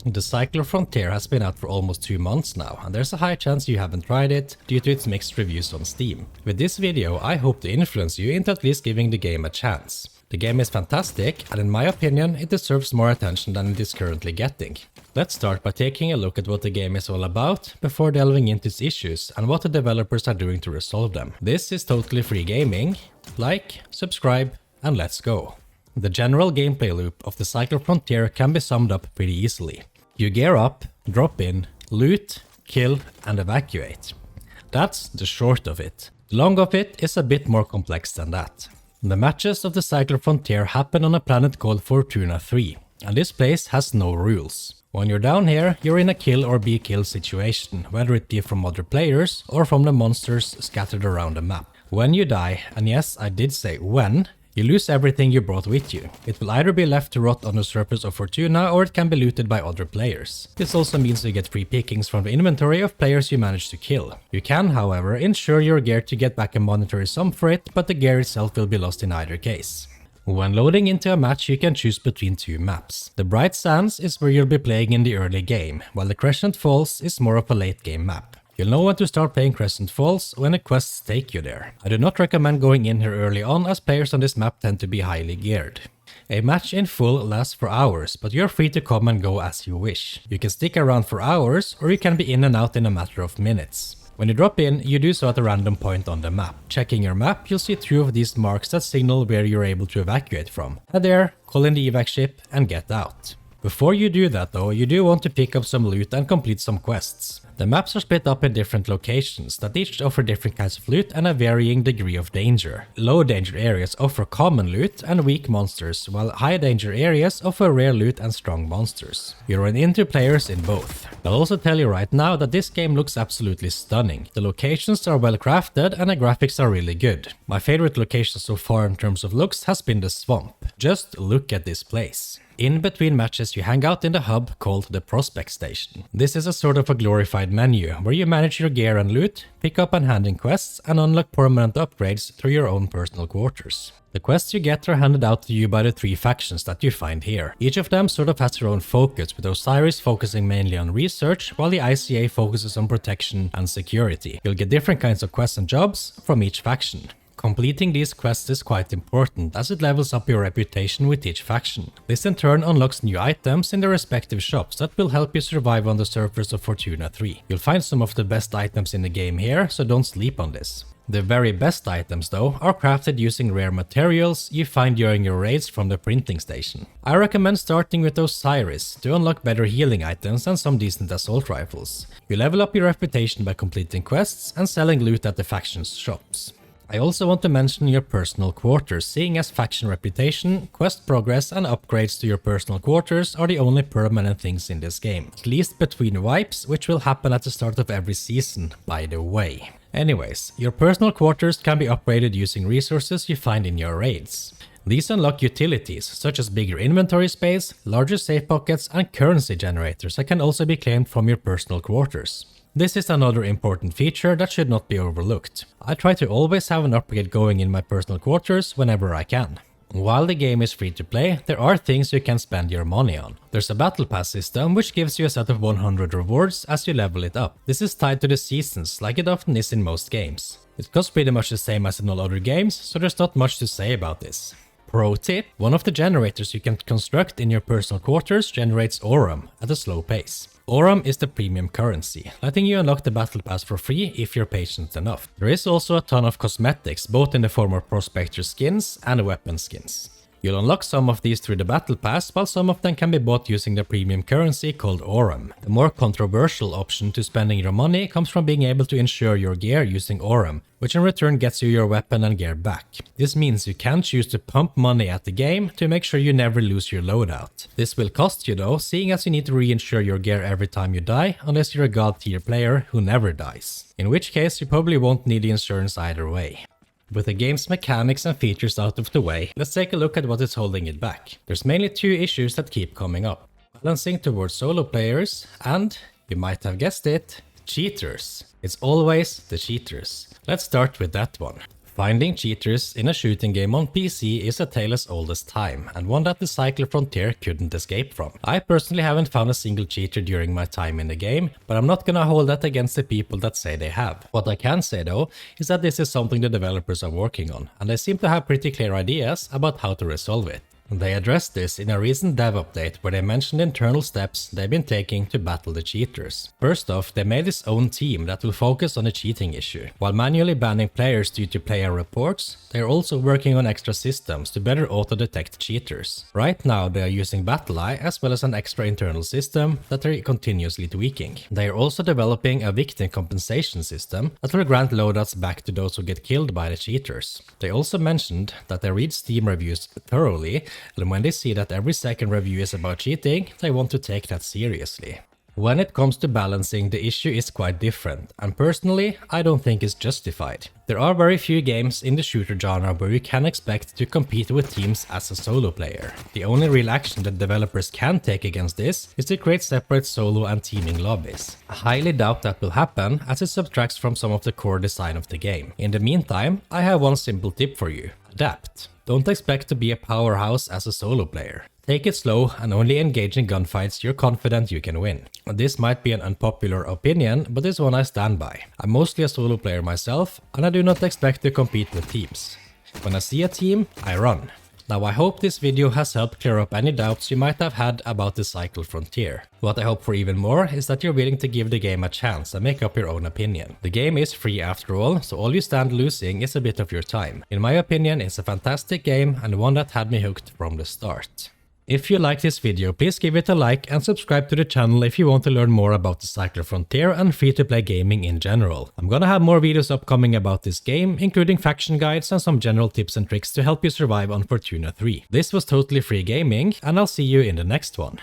The Cycler Frontier has been out for almost 2 months now, and there's a high chance you haven't tried it due to its mixed reviews on Steam. With this video, I hope to influence you into at least giving the game a chance. The game is fantastic, and in my opinion, it deserves more attention than it is currently getting. Let's start by taking a look at what the game is all about before delving into its issues and what the developers are doing to resolve them. This is totally free gaming. Like, subscribe, and let's go. The general gameplay loop of the Cycler Frontier can be summed up pretty easily. You gear up, drop in, loot, kill, and evacuate. That's the short of it. The long of it is a bit more complex than that. The matches of the Cycler Frontier happen on a planet called Fortuna 3, and this place has no rules. When you're down here, you're in a kill or be killed situation, whether it be from other players or from the monsters scattered around the map. When you die, and yes, I did say when, you lose everything you brought with you. It will either be left to rot on the surface of Fortuna or it can be looted by other players. This also means you get free pickings from the inventory of players you manage to kill. You can, however, insure your gear to get back a monetary sum for it, but the gear itself will be lost in either case. When loading into a match, you can choose between two maps. The Bright Sands is where you'll be playing in the early game, while the Crescent Falls is more of a late game map. You'll know when to start playing Crescent Falls when the quests take you there. I do not recommend going in here early on, as players on this map tend to be highly geared. A match in full lasts for hours, but you're free to come and go as you wish. You can stick around for hours, or you can be in and out in a matter of minutes. When you drop in, you do so at a random point on the map. Checking your map, you'll see 2 of these marks that signal where you're able to evacuate from. Head there, call in the evac ship, and get out. Before you do that though, you do want to pick up some loot and complete some quests. The maps are split up in different locations that each offer different kinds of loot and a varying degree of danger. Low danger areas offer common loot and weak monsters, while high danger areas offer rare loot and strong monsters. You run into players in both. I'll also tell you right now that this game looks absolutely stunning. The locations are well crafted and the graphics are really good. My favorite location so far in terms of looks has been the swamp. Just look at this place. In between matches you hang out in the hub called the Prospect Station. This is a sort of a glorified menu where you manage your gear and loot, pick up and hand in quests, and unlock permanent upgrades through your own personal quarters. The quests you get are handed out to you by the 3 factions that you find here. Each of them sort of has their own focus, with Osiris focusing mainly on research, while the ICA focuses on protection and security. You'll get different kinds of quests and jobs from each faction. Completing these quests is quite important, as it levels up your reputation with each faction. This in turn unlocks new items in their respective shops that will help you survive on the surface of Fortuna 3. You'll find some of the best items in the game here, so don't sleep on this. The very best items though are crafted using rare materials you find during your raids from the printing station. I recommend starting with Osiris to unlock better healing items and some decent assault rifles. You level up your reputation by completing quests and selling loot at the faction's shops. I also want to mention your personal quarters, seeing as faction reputation, quest progress and upgrades to your personal quarters are the only permanent things in this game. At least between wipes, which will happen at the start of every season, by the way. Anyways, your personal quarters can be upgraded using resources you find in your raids. These unlock utilities, such as bigger inventory space, larger safe pockets and currency generators that can also be claimed from your personal quarters. This is another important feature that should not be overlooked. I try to always have an upgrade going in my personal quarters whenever I can. While the game is free to play, there are things you can spend your money on. There's a battle pass system which gives you a set of 100 rewards as you level it up. This is tied to the seasons like it often is in most games. It costs pretty much the same as in all other games, so there's not much to say about this. Pro tip: one of the generators you can construct in your personal quarters generates Aurum at a slow pace. Aurum is the premium currency, letting you unlock the battle pass for free if you're patient enough. There is also a ton of cosmetics, both in the form of prospector skins and weapon skins. You'll unlock some of these through the battle pass, while some of them can be bought using the premium currency called Aurum. The more controversial option to spending your money comes from being able to insure your gear using Aurum, which in return gets you your weapon and gear back. This means you can choose to pump money at the game to make sure you never lose your loadout. This will cost you though, seeing as you need to reinsure your gear every time you die, unless you're a god tier player who never dies. In which case you probably won't need the insurance either way. With the game's mechanics and features out of the way, let's take a look at what is holding it back. There's mainly 2 issues that keep coming up: balancing towards solo players and, you might have guessed it, cheaters. It's always the cheaters. Let's start with that one. Finding cheaters in a shooting game on PC is a tale as old as time, and one that the Cycler Frontier couldn't escape from. I personally haven't found a single cheater during my time in the game, but I'm not gonna hold that against the people that say they have. What I can say though, is that this is something the developers are working on, and they seem to have pretty clear ideas about how to resolve it. They addressed this in a recent dev update where they mentioned internal steps they've been taking to battle the cheaters. First off, they made its own team that will focus on the cheating issue. While manually banning players due to player reports, they are also working on extra systems to better auto-detect cheaters. Right now they are using BattleEye as well as an extra internal system that they're continuously tweaking. They are also developing a victim compensation system that will grant loadouts back to those who get killed by the cheaters. They also mentioned that they read Steam reviews thoroughly, and when they see that every second review is about cheating, they want to take that seriously. When it comes to balancing, the issue is quite different, and personally, I don't think it's justified. There are very few games in the shooter genre where you can expect to compete with teams as a solo player. The only real action that developers can take against this is to create separate solo and teaming lobbies. I highly doubt that will happen, as it subtracts from some of the core design of the game. In the meantime, I have one simple tip for you: adapt. Don't expect to be a powerhouse as a solo player. Take it slow and only engage in gunfights you're confident you can win. This might be an unpopular opinion, but it's one I stand by. I'm mostly a solo player myself, and I do not expect to compete with teams. When I see a team, I run. Now I hope this video has helped clear up any doubts you might have had about the Cycler Frontier. What I hope for even more is that you're willing to give the game a chance and make up your own opinion. The game is free after all, so all you stand losing is a bit of your time. In my opinion, it's a fantastic game and one that had me hooked from the start. If you like this video, please give it a like and subscribe to the channel if you want to learn more about the Cycler Frontier and free-to-play gaming in general. I'm gonna have more videos upcoming about this game, including faction guides and some general tips and tricks to help you survive on Fortuna 3. This was totally free gaming, and I'll see you in the next one.